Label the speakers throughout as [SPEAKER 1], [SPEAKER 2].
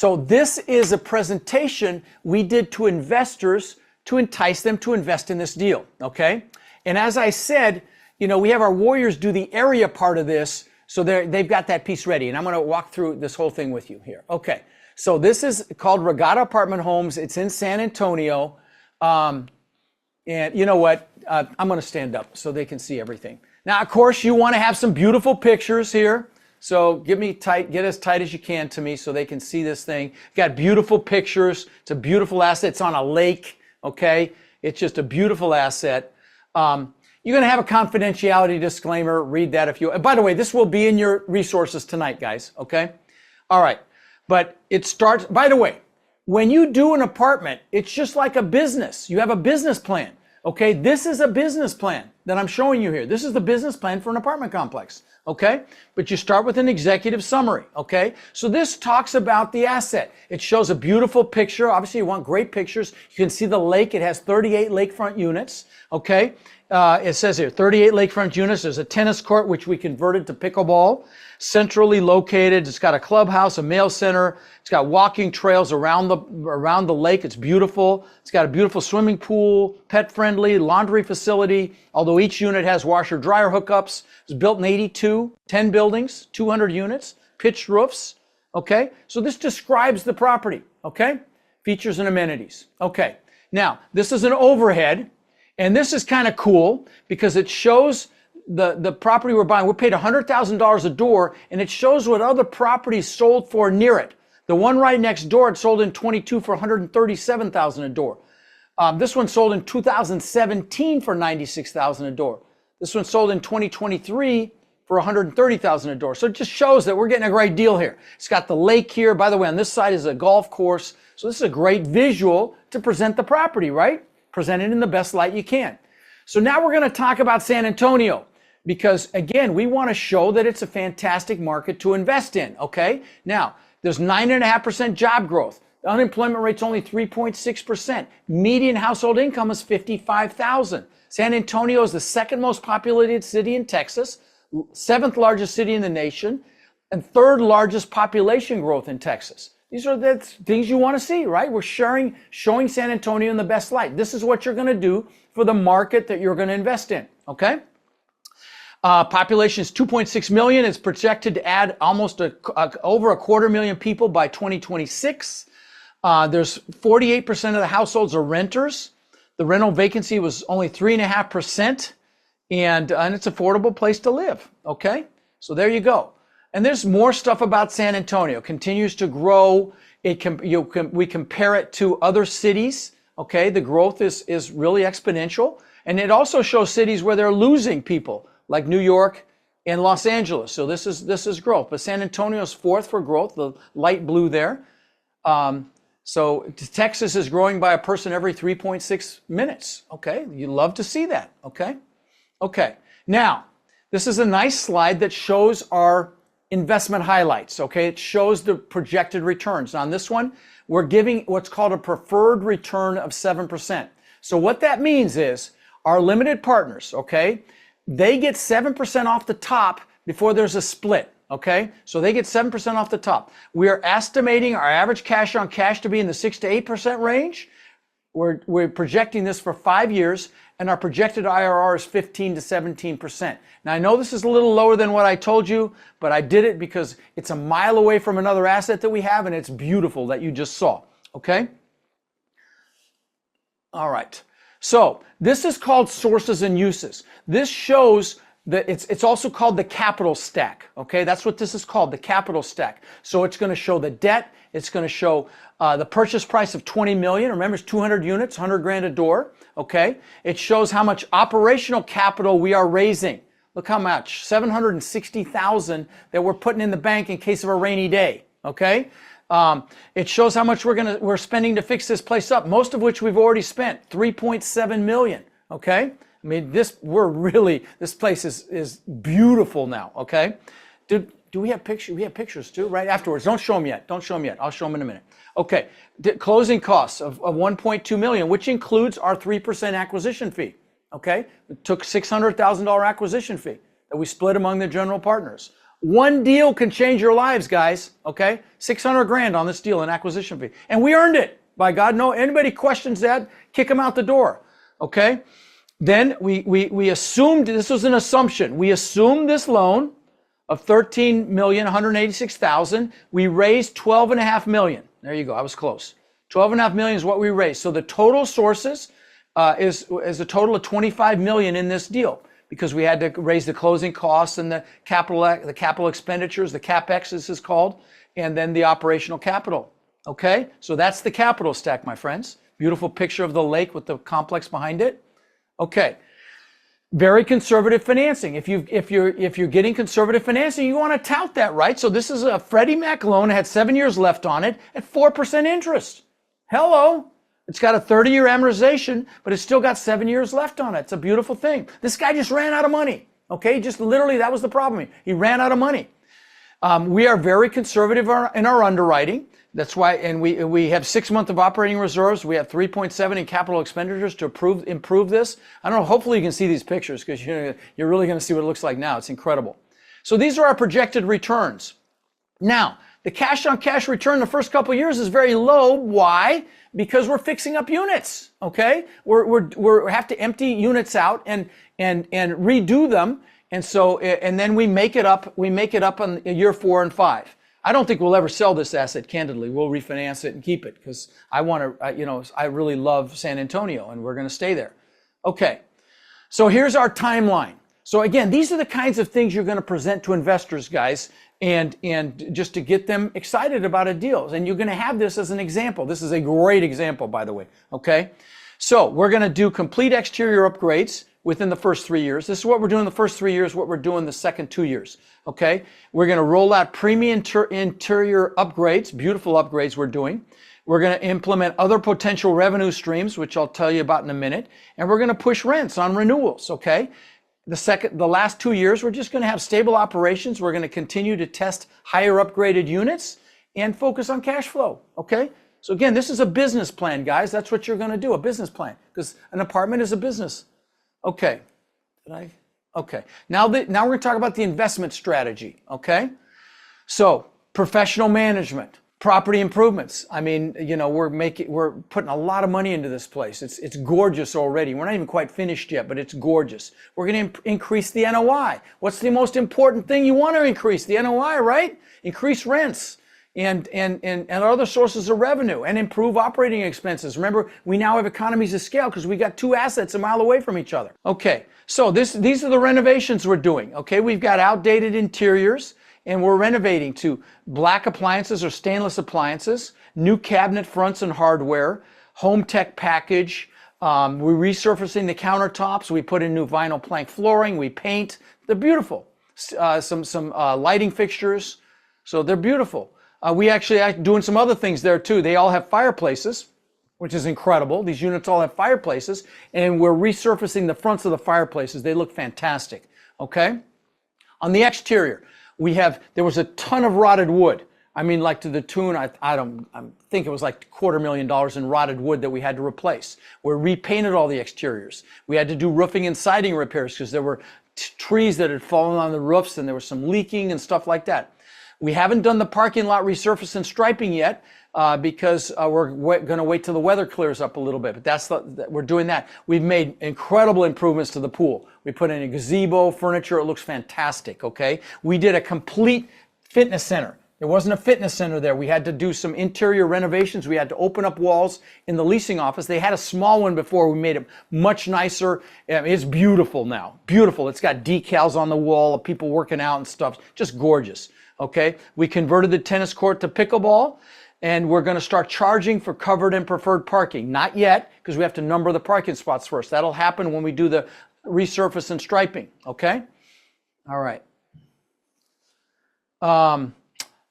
[SPEAKER 1] So this is a presentation we did to investors to entice them to invest in this deal, okay? And as I said, you know, we have our warriors do the area part of this, so they've got that piece ready. And I'm going to walk through this whole thing with you here. Okay, so this is called Regatta Apartment Homes. It's in San Antonio. And you know what? I'm going to stand up so they can see everything. Now, of course, you want to have some beautiful pictures here. So get as tight as you can to me so they can see this thing. Got beautiful pictures. It's a beautiful asset. It's on a lake, okay? It's just a beautiful asset. You're going to have a confidentiality disclaimer. Read that if you... By the way, this will be in your resources tonight, guys, okay? All right. But it starts... By the way, when you do an apartment, it's just like a business. You have a business plan, okay? This is a business plan that I'm showing you here. This is the business plan for an apartment complex, okay? But you start with an executive summary, okay? So this talks about the asset. It shows a beautiful picture. Obviously, you want great pictures. You can see the lake. It has 38 lakefront units, okay? It says here, 38 lakefront units. There's a tennis court, which we converted to pickleball. Centrally located. It's got a clubhouse, a mail center. It's got walking trails around the lake. It's beautiful. It's got a beautiful swimming pool, pet-friendly, laundry facility, although each unit has washer-dryer hookups. It was built in 82, 10 buildings, 200 units, pitched roofs, okay? So this describes the property, okay? Features and amenities. Okay, now, this is an overhead. And this is kind of cool because it shows the property we're buying. We paid $100,000 a door, and it shows what other properties sold for near it. The one right next door, it sold in 22 for $137,000 a door. This one sold in 2017 for $96,000 a door. This one sold in 2023 for $130,000 a door. So it just shows that we're getting a great deal here. It's got the lake here. By the way, on this side is a golf course. So this is a great visual to present the property, right? Present it in the best light you can. So now we're going to talk about San Antonio because, again, we want to show that it's a fantastic market to invest in, okay? Now, there's 9.5% job growth. The unemployment rate's only 3.6%. Median household income is $55,000. San Antonio is the second most populated city in Texas, seventh largest city in the nation, and third largest population growth in Texas. These are the things you want to see, right? We're showing San Antonio in the best light. This is what you're going to do for the market that you're going to invest in, okay? Population is 2.6 million. It's projected to add almost over 250,000 people by 2026. There's 48% of the households are renters. The rental vacancy was only 3.5%, and it's an affordable place to live, okay? So there you go. And there's more stuff about San Antonio. Continues to grow. We compare it to other cities. Okay, the growth is really exponential. And it also shows cities where they're losing people, like New York and Los Angeles. So this is growth. But San Antonio's fourth for growth, the light blue there. So Texas is growing by a person every 3.6 minutes. Okay, you love to see that. Okay, okay. Now, this is a nice slide that shows our investment highlights, okay? It shows the projected returns. On this one, we're giving what's called a preferred return of 7%. So what that means is our limited partners, okay? They get 7% off the top before there's a split, okay? So they get 7% off the top. We are estimating our average cash on cash to be in the 6 to 8% range. We're projecting this for 5 years, and our projected IRR is 15 to 17%. Now, I know this is a little lower than what I told you, but I did it because it's a mile away from another asset that we have, and it's beautiful that you just saw, okay? All right. So this is called sources and uses. This shows that it's also called the capital stack, okay? That's what this is called, the capital stack. So it's going to show the debt. It's going to show the purchase price of 20 million. Remember, it's 200 units, 100 grand a door, okay? It shows how much operational capital we are raising. Look how much, 760,000 that we're putting in the bank in case of a rainy day, okay? It shows how much we're spending to fix this place up, most of which we've already spent, 3.7 million, okay? I mean, this place is beautiful now, okay? Do we have pictures? We have pictures too, right? Afterwards. Don't show them yet. Don't show them yet. I'll show them in a minute. Okay. Closing costs of 1.2 million, which includes our 3% acquisition fee. Okay. We took $600,000 acquisition fee that we split among the general partners. One deal can change your lives, guys, okay? 600 grand on this deal in acquisition fee. And we earned it, by God. No, anybody questions that, kick them out the door, okay? Then we assumed, this was an assumption, we assumed this loan of $13,186,000. We raised $12.5 million. There you go, I was close. $12.5 million is what we raised. So the total sources is a total of $25 million in this deal, because we had to raise the closing costs and the capital expenditures, the CapEx this is called, and then the operational capital. Okay, so that's the capital stack, my friends. Beautiful picture of the lake with the complex behind it. Okay, very conservative financing. If you're getting conservative financing, you want to tout that, right? So this is a Freddie Mac loan. It had 7 years left on it at 4% interest. Hello. It's got a 30-year amortization, but it's still got 7 years left on it. It's a beautiful thing. This guy just ran out of money. Okay, just literally that was the problem. He ran out of money. We are very conservative in our underwriting. That's why, and we have 6 months of operating reserves. We have 3.7 in capital expenditures to improve this. I don't know, hopefully you can see these pictures, because you're really going to see what it looks like now. It's incredible. So these are our projected returns. Now, the cash on cash return the first couple of years is very low. Why? Because we're fixing up units, okay? We have to empty units out and redo them. And so, and then we make it up on year 4 and 5. I don't think we'll ever sell this asset, candidly. We'll refinance it and keep it, because I want to, I really love San Antonio, and we're going to stay there. Okay, so here's our timeline. So again, these are the kinds of things you're going to present to investors, guys, and just to get them excited about a deal. And you're going to have this as an example. This is a great example, by the way, okay? So we're going to do complete exterior upgrades within the first 3 years. This is what we're doing the first 3 years, what we're doing the second 2 years, okay? We're going to roll out premium interior upgrades, beautiful upgrades we're doing. We're going to implement other potential revenue streams, which I'll tell you about in a minute. And we're going to push rents on renewals, okay? The last 2 years, we're just going to have stable operations. We're going to continue to test higher upgraded units and focus on cash flow, okay? So again, this is a business plan, guys. That's what you're going to do, a business plan, because an apartment is a business. Okay, okay. Now we're going to talk about the investment strategy, okay? So professional management, property improvements. I mean, we're putting a lot of money into this place. It's gorgeous already. We're not even quite finished yet, but it's gorgeous. We're going to increase the NOI. What's the most important thing you want to increase? The NOI, right? Increase rents and other sources of revenue, and improve operating expenses. Remember, we now have economies of scale because we got 2 assets a mile away from each other. Okay, so these are the renovations we're doing. Okay, we've got outdated interiors, and we're renovating to black appliances or stainless appliances, new cabinet fronts and hardware, home tech package. We're resurfacing the countertops. We put in new vinyl plank flooring. We paint. They're beautiful. Some lighting fixtures. So they're beautiful. We actually are doing some other things there too. They all have fireplaces, which is incredible. These units all have fireplaces, and we're resurfacing the fronts of the fireplaces. They look fantastic. Okay. On the exterior, there was a ton of rotted wood. I mean, like to the tune, I think it was like $250,000 in rotted wood that we had to replace. We repainted all the exteriors. We had to do roofing and siding repairs because there were trees that had fallen on the roofs, and there was some leaking and stuff like that. We haven't done the parking lot resurface and striping yet because we're going to wait till the weather clears up a little bit. But we're doing that. We've made incredible improvements to the pool. We put in a gazebo, furniture. It looks fantastic, okay? We did a complete fitness center. There wasn't a fitness center there. We had to do some interior renovations. We had to open up walls in the leasing office. They had a small one before. We made it much nicer. It's beautiful now. Beautiful. It's got decals on the wall of people working out and stuff. Just gorgeous. Okay, we converted the tennis court to pickleball, and we're going to start charging for covered and preferred parking. Not yet, because we have to number the parking spots first. That'll happen when we do the resurface and striping. Okay, all right.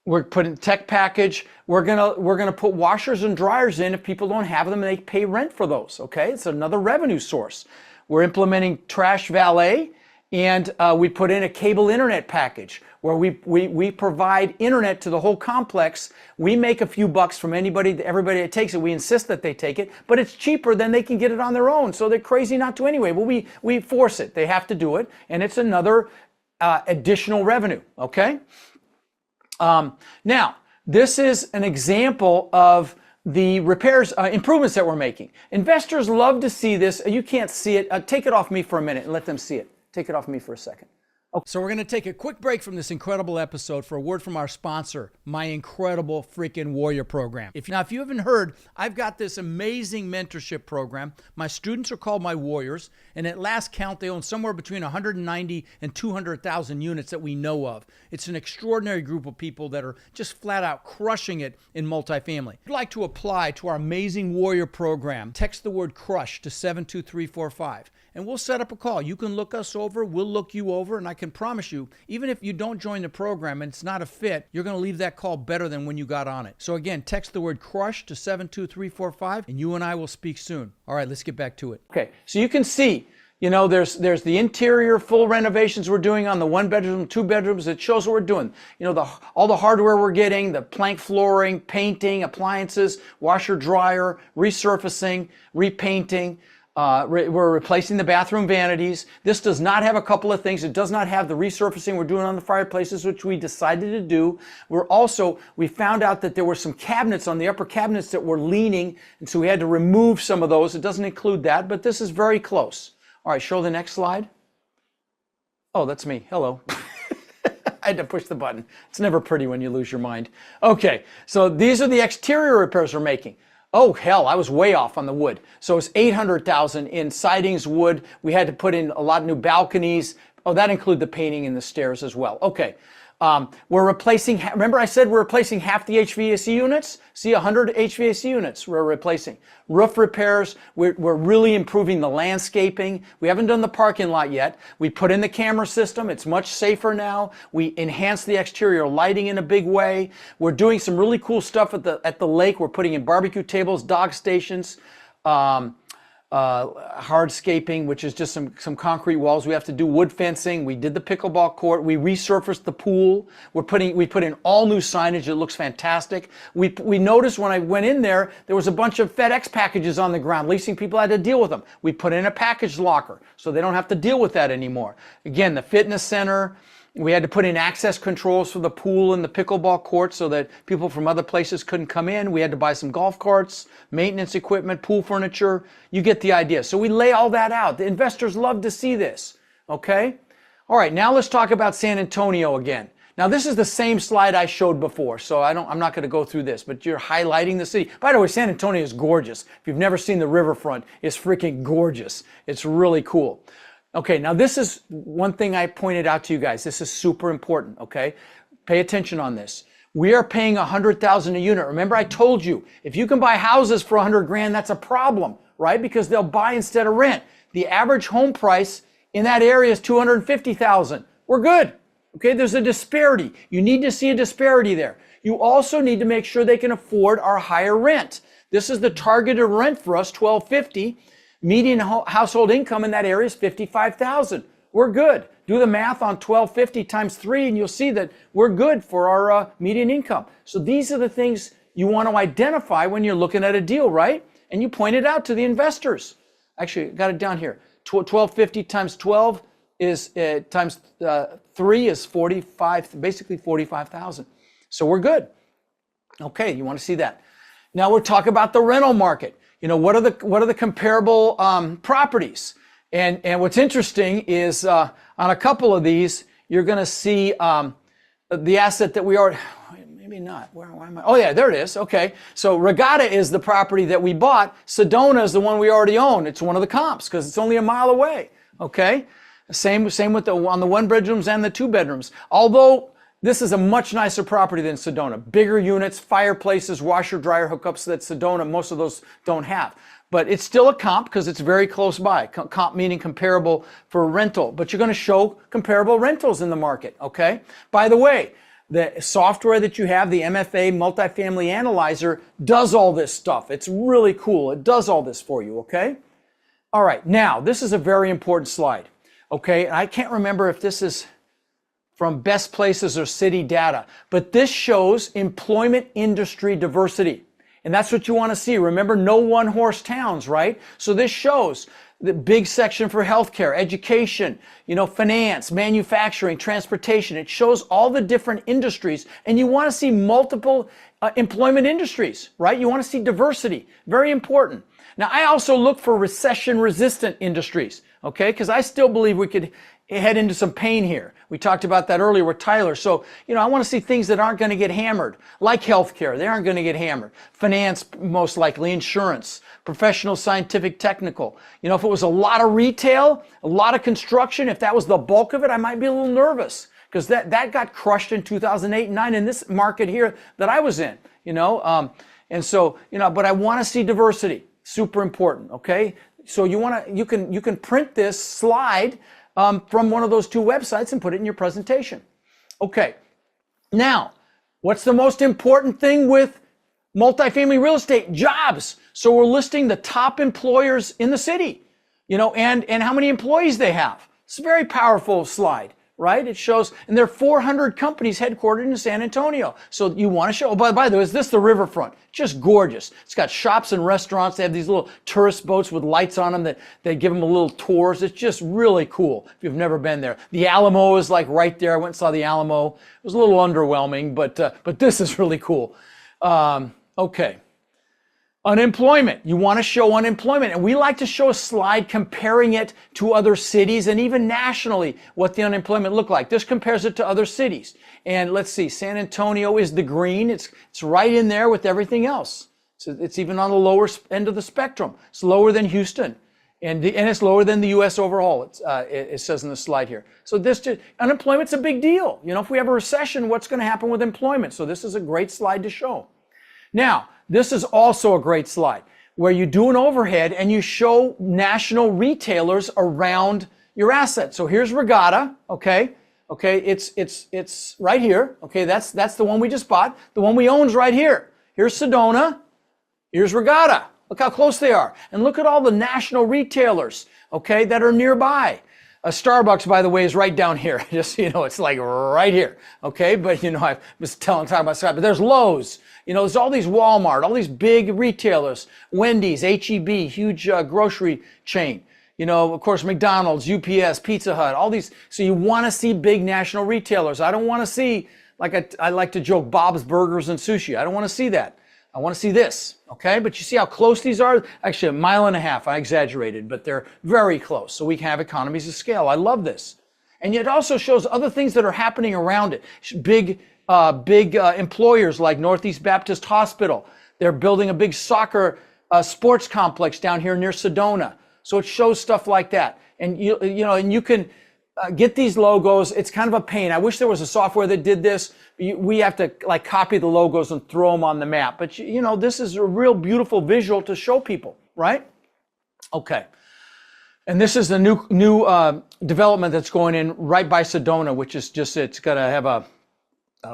[SPEAKER 1] We're putting tech package. We're gonna put washers and dryers in. If people don't have them, they pay rent for those. Okay, it's another revenue source. We're implementing trash valet, and we put in a cable internet package where we provide internet to the whole complex. We make a few bucks from everybody that takes it. We insist that they take it, but it's cheaper than they can get it on their own. So they're crazy not to anyway. Well, we force it. They have to do it, and it's another additional revenue, okay? Now, this is an example of the repairs, improvements that we're making. Investors love to see this. You can't see it. Take it off me for a minute and let them see it. Take it off me for a second. Okay. So we're going to take a quick break from this incredible episode for a word from our sponsor, my incredible freaking Warrior program. If you haven't heard, I've got this amazing mentorship program. My students are called my Warriors, and at last count, they own somewhere between 190 and 200,000 units that we know of. It's an extraordinary group of people that are just flat out crushing it in multifamily. If you'd like to apply to our amazing Warrior program, text the word CRUSH to 72345. And we'll set up a call. You can look us over, we'll look you over, and I can promise you, even if you don't join the program and it's not a fit, you're going to leave that call better than when you got on it. So again, text the word CRUSH to 72345, and you and I will speak soon. All right, let's get back to it. Okay, so you can see, there's the interior full renovations we're doing on the 1 bedroom, 2 bedrooms. It shows what we're doing. All the hardware we're getting, the plank flooring, painting, appliances, washer, dryer, resurfacing, repainting. We're replacing the bathroom vanities. This does not have a couple of things. It does not have the resurfacing we're doing on the fireplaces, which we decided to do. We found out that there were some cabinets on the upper cabinets that were leaning, and so we had to remove some of those. It doesn't include that, but this is very close. All right, show the next slide. Oh, that's me. Hello. I had to push the button. It's never pretty when you lose your mind. Okay, so these are the exterior repairs we're making. Oh, hell, I was way off on the wood. So it's $800,000 in sidings, wood. We had to put in a lot of new balconies. Oh, that includes the painting and the stairs as well. Okay. We're replacing, remember I said we're replacing half the HVAC units? See, 100 HVAC units we're replacing. Roof repairs, we're really improving the landscaping. We haven't done the parking lot yet. We put in the camera system. It's much safer now. We enhanced the exterior lighting in a big way. We're doing some really cool stuff at the lake. We're putting in barbecue tables, dog stations, hardscaping, which is just some concrete walls. We have to do wood fencing. We did the pickleball court. We resurfaced the pool. We put in all new signage. It looks fantastic. We noticed when I went in there was a bunch of FedEx packages on the ground. Leasing people had to deal with them. We put in a package locker so they don't have to deal with that anymore. Again, the fitness center. We had to put in access controls for the pool and the pickleball court so that people from other places couldn't come in. We had to buy some golf carts, maintenance equipment, pool furniture. You get the idea. So we lay all that out. The investors love to see this, okay? All right, now let's talk about San Antonio again. Now this is the same slide I showed before, so I'm not going to go through this, but you're highlighting the city. By the way, San Antonio is gorgeous. If you've never seen the riverfront, it's freaking gorgeous. It's really cool. Okay, now this is one thing I pointed out to you guys. This is super important, okay? Pay attention on this. We are paying $100,000 a unit. Remember I told you, if you can buy houses for 100 grand, that's a problem, right? Because they'll buy instead of rent. The average home price in that area is $250,000. We're good, okay? There's a disparity. You need to see a disparity there. You also need to make sure they can afford our higher rent. This is the targeted rent for us, $1,250. Median household income in that area is $55,000. We're good. Do the math on $1,250 times 3 and you'll see that we're good for our median income. So these are the things you want to identify when you're looking at a deal, right? And you point it out to the investors. Actually, I got it down here. $1,250 times 12 is times 3 is 45, basically 45,000. So we're good. Okay, you want to see that. Now we'll talk about the rental market. What are the comparable properties? And what's interesting is on a couple of these, you're going to see the asset that we already, maybe not. Why am I? Oh yeah, there it is. Okay. So Regatta is the property that we bought. Sedona is the one we already own. It's one of the comps because it's only a mile away. Okay. Same with on the 1 bedrooms and the 2 bedrooms. Although this is a much nicer property than Sedona. Bigger units, fireplaces, washer, dryer hookups that Sedona, most of those don't have. But it's still a comp because it's very close by. Comp meaning comparable for rental. But you're going to show comparable rentals in the market, okay? By the way, the software that you have, the MFA Multifamily Analyzer, does all this stuff. It's really cool. It does all this for you, okay? All right, now, this is a very important slide, okay? I can't remember if this is from Best Places or City Data, but this shows employment industry diversity. And that's what you want to see. Remember, no one-horse towns, right? So this shows the big section for healthcare, education, finance, manufacturing, transportation. It shows all the different industries, and you want to see multiple employment industries, right? You want to see diversity. Very important. Now, I also look for recession-resistant industries, okay? Because I still believe we could head into some pain here. We talked about that earlier with Tyler. So, I want to see things that aren't going to get hammered, like healthcare. They aren't going to get hammered. Finance, most likely. Insurance, professional, scientific, technical. If it was a lot of retail, a lot of construction, if that was the bulk of it, I might be a little nervous because that got crushed in 2008 and 9 in this market here that I was in, and so, but I want to see diversity. Super important, okay? So you can print this slide from one of those two websites and put it in your presentation. Okay, now, what's the most important thing with multifamily real estate? Jobs. So we're listing the top employers in the city, and how many employees they have. It's a very powerful slide, right? It shows, and there are 400 companies headquartered in San Antonio. So you want to show, by the way, is this the riverfront? Just gorgeous. It's got shops and restaurants. They have these little tourist boats with lights on them that they give them a little tours. It's just really cool if you've never been there. The Alamo is like right there. I went and saw the Alamo. It was a little underwhelming, but this is really cool. Okay. Unemployment. You want to show unemployment. And we like to show a slide comparing it to other cities and even nationally what the unemployment looked like. This compares it to other cities. And let's see, San Antonio is the green. It's right in there with everything else. So it's even on the lower end of the spectrum. It's lower than Houston. And it's lower than the U.S. overall, it says in the slide here. So unemployment's a big deal. If we have a recession, what's going to happen with employment? So this is a great slide to show. Now, this is also a great slide where you do an overhead and you show national retailers around your asset. So here's Regatta, okay? Okay, it's right here. Okay, that's the one we just bought. The one we own is right here. Here's Sedona. Here's Regatta. Look how close they are. And look at all the national retailers, okay, that are nearby. Starbucks, by the way, is right down here. Just so you know, it's like right here, okay? But I was talking about Starbucks, but there's Lowe's. There's all these Walmart, all these big retailers, Wendy's, H-E-B, huge grocery chain. Of course, McDonald's, UPS, Pizza Hut, all these. So you want to see big national retailers. I don't want to see, like I like to joke, Bob's Burgers and Sushi. I don't want to see that. I want to see this, okay? But you see how close these are? Actually, a mile and a half. I exaggerated, but they're very close. So we can have economies of scale. I love this. And it also shows other things that are happening around it. Big employers like Northeast Baptist Hospital. They're building a big soccer sports complex down here near Sedona. So it shows stuff like that. And you can get these logos. It's kind of a pain. I wish there was a software that did this. We have to copy the logos and throw them on the map. But this is a real beautiful visual to show people, right? Okay. And this is the new development that's going in right by Sedona, which is it's going to have a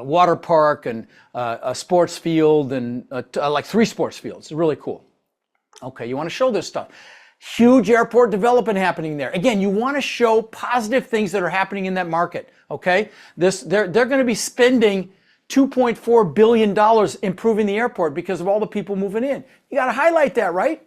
[SPEAKER 1] water park and a sports field and like 3 sports fields. It's really cool. Okay, you want to show this stuff. Huge airport development happening there. Again, you want to show positive things that are happening in that market. Okay, they're going to be spending $2.4 billion improving the airport because of all the people moving in. You got to highlight that, right?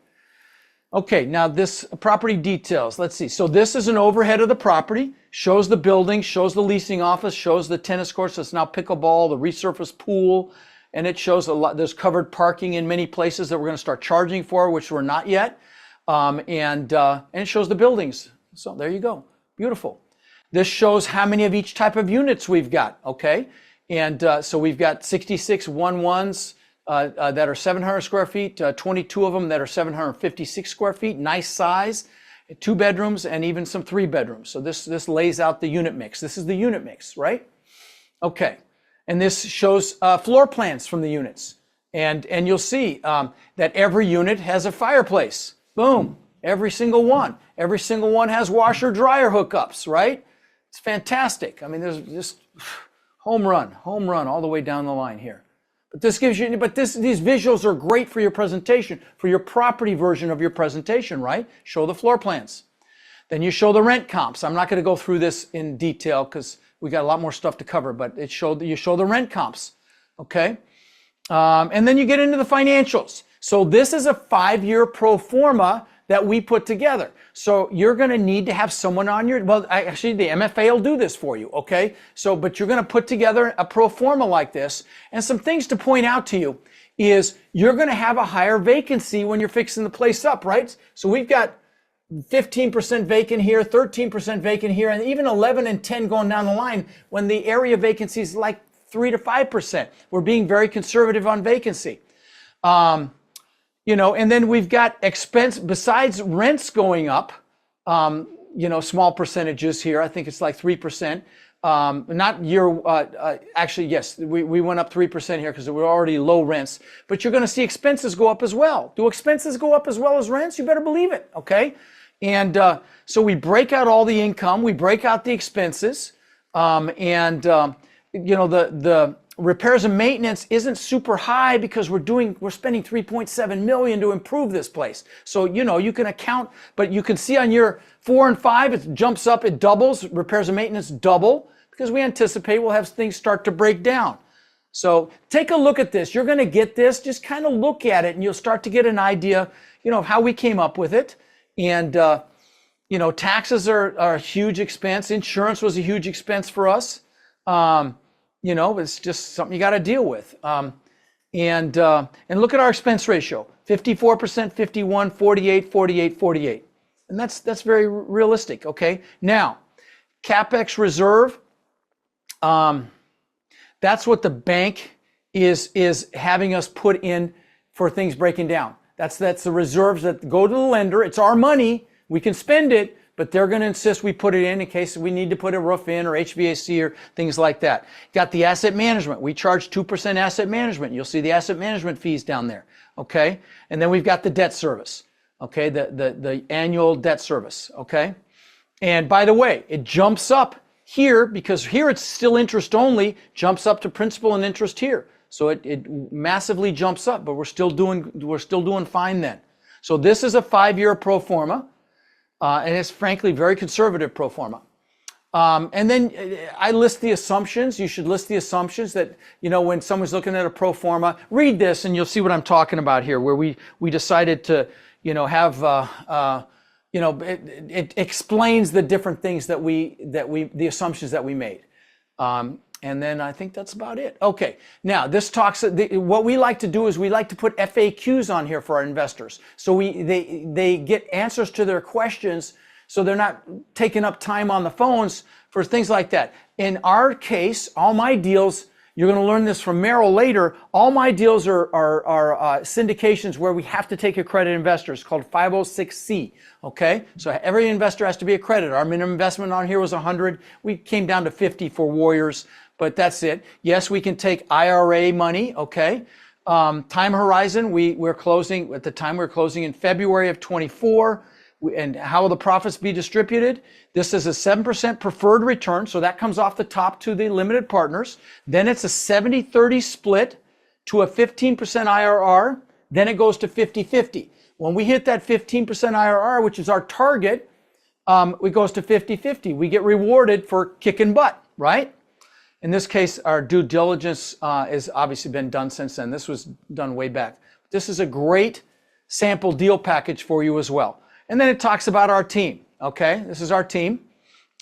[SPEAKER 1] Okay, now this property details. Let's see. So this is an overhead of the property. Shows the building, shows the leasing office, shows the tennis courts. So it's now pickleball, the resurfaced pool, and it shows a lot. There's covered parking in many places that we're going to start charging for, which we're not yet. And it shows the buildings. So there you go. Beautiful. This shows how many of each type of units we've got. Okay, and so we've got 66 1-1s. That are 700 square feet, 22 of them that are 756 square feet, nice size, 2 bedrooms and even some 3 bedrooms. So this lays out the unit mix. This is the unit mix, right? Okay, and this shows floor plans from the units. And you'll see that every unit has a fireplace. Boom, every single one. Every single one has washer dryer hookups, right? It's fantastic. I mean, there's just home run all the way down the line here. But this gives you, these visuals are great for your presentation, for your property version of your presentation, right? Show the floor plans. Then you show the rent comps. I'm not going to go through this in detail because we got a lot more stuff to cover, but you show the rent comps, okay? And then you get into the financials. So this is a 5-year pro forma that we put together. So you're going to need to have someone on your, well, actually the MFA will do this for you, okay? So, but you're going to put together a pro forma like this. And some things to point out to you is you're going to have a higher vacancy when you're fixing the place up, right? So we've got 15% vacant here, 13% vacant here, and even 11 and 10 going down the line when the area vacancy is like 3 to 5%. We're being very conservative on vacancy. You know, and then we've got expense, besides rents going up, you know, small percentages here. I think it's like 3%. Not year, actually, yes, we went up 3% here because we're already low rents, but you're going to see expenses go up as well. Do expenses go up as well as rents? You better believe it, okay? And so we break out all the income, we break out the expenses, and you know, the repairs and maintenance isn't super high because we're spending $3.7 million to improve this place. So, you know, you can account, but you can see on year 4 and 5, it jumps up, it doubles, repairs and maintenance double, because we anticipate we'll have things start to break down. So take a look at this. You're going to get this, just kind of look at it and you'll start to get an idea, you know, of how we came up with it. And, you know, taxes are a huge expense. Insurance was a huge expense for us. You know, it's just something you got to deal with. And look at our expense ratio, 54%, 51, 48, 48, 48. And that's very realistic, okay? Now, CapEx reserve, that's what the bank is having us put in for things breaking down. That's the reserves that go to the lender. It's our money. We can spend it, but they're going to insist we put it in case we need to put a roof in or HVAC or things like that. Got the asset management. We charge 2% asset management. You'll see the asset management fees down there, okay? And then we've got the debt service, okay? The annual debt service, okay? And by the way, it jumps up here because here it's still interest only, jumps up to principal and interest here. So it massively jumps up, but we're still doing fine then. So this is a 5-year pro forma. And it's frankly very conservative pro forma. And then I list the assumptions. You should list the assumptions that, you know, when someone's looking at a pro forma, read this and you'll see what I'm talking about here, where we decided to, you know, have, you know, it explains the different things the assumptions that we made. And then I think that's about it. Okay, now this talks, what we like to do is we like to put FAQs on here for our investors. So they get answers to their questions so they're not taking up time on the phones for things like that. In our case, all my deals, you're going to learn this from Merrill later, all my deals are syndications where we have to take accredited investors called 506C, okay? So every investor has to be accredited. Our minimum investment on here was 100. We came down to 50 for Warriors. But that's it. Yes, we can take IRA money, okay? Time horizon, we're closing, at the time we're closing in February of 24. And how will the profits be distributed? This is a 7% preferred return, so that comes off the top to the limited partners. Then it's a 70-30 split to a 15% IRR. Then it goes to 50-50. When we hit that 15% IRR, which is our target, it goes to 50-50. We get rewarded for kicking butt, right? In this case, our due diligence has obviously been done since then. This was done way back. This is a great sample deal package for you as well. And then it talks about our team, okay? This is our team.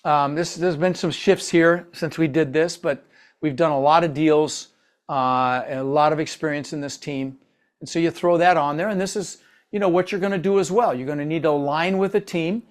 [SPEAKER 1] There's been some shifts here since we did this, but we've done a lot of deals, and a lot of experience in this team. And so you throw that on there, and this is, you know, what you're going to do as well. You're going to need to align with a team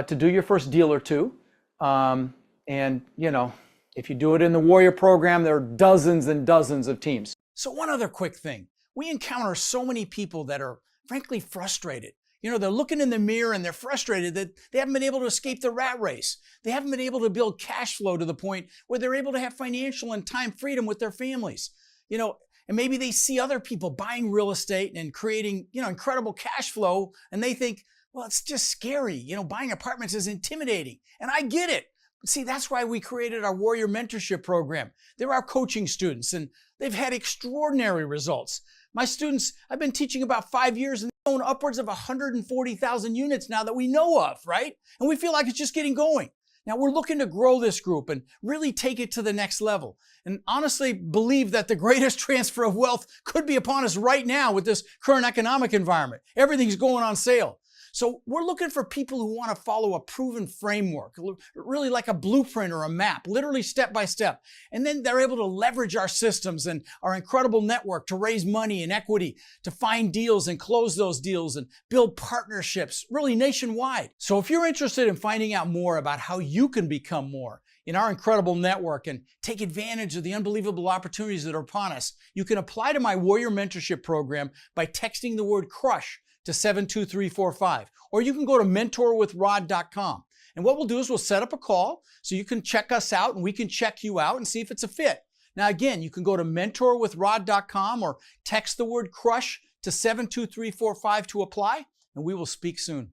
[SPEAKER 1] to do your first deal or two. And, you know, if you do it in the Warrior program, there are dozens and dozens of teams. So one other quick thing. We encounter so many people that are frankly frustrated. You know, they're looking in the mirror and they're frustrated that they haven't been able to escape the rat race. They haven't been able to build cash flow to the point where they're able to have financial and time freedom with their families. You know, and maybe they see other people buying real estate and creating, you know, incredible cash flow, and they think, well, it's just scary. You know, buying apartments is intimidating. And I get it. See, that's why we created our Warrior Mentorship Program. They're our coaching students, and they've had extraordinary results. My students, I've been teaching about 5 years, and they own upwards of 140,000 units now that we know of, right? And we feel like it's just getting going. Now, we're looking to grow this group and really take it to the next level. And honestly believe that the greatest transfer of wealth could be upon us right now with this current economic environment. Everything's going on sale. So we're looking for people who want to follow a proven framework, really like a blueprint or a map, literally step by step. And then they're able to leverage our systems and our incredible network to raise money and equity, to find deals and close those deals and build partnerships, really nationwide. So if you're interested in finding out more about how you can become more in our incredible network and take advantage of the unbelievable opportunities that are upon us, you can apply to my Warrior Mentorship Program by texting the word CRUSH to 72345, or you can go to mentorwithrod.com. And what we'll do is we'll set up a call so you can check us out and we can check you out and see if it's a fit. Now again, you can go to mentorwithrod.com or text the word CRUSH to 72345 to apply, and we will speak soon.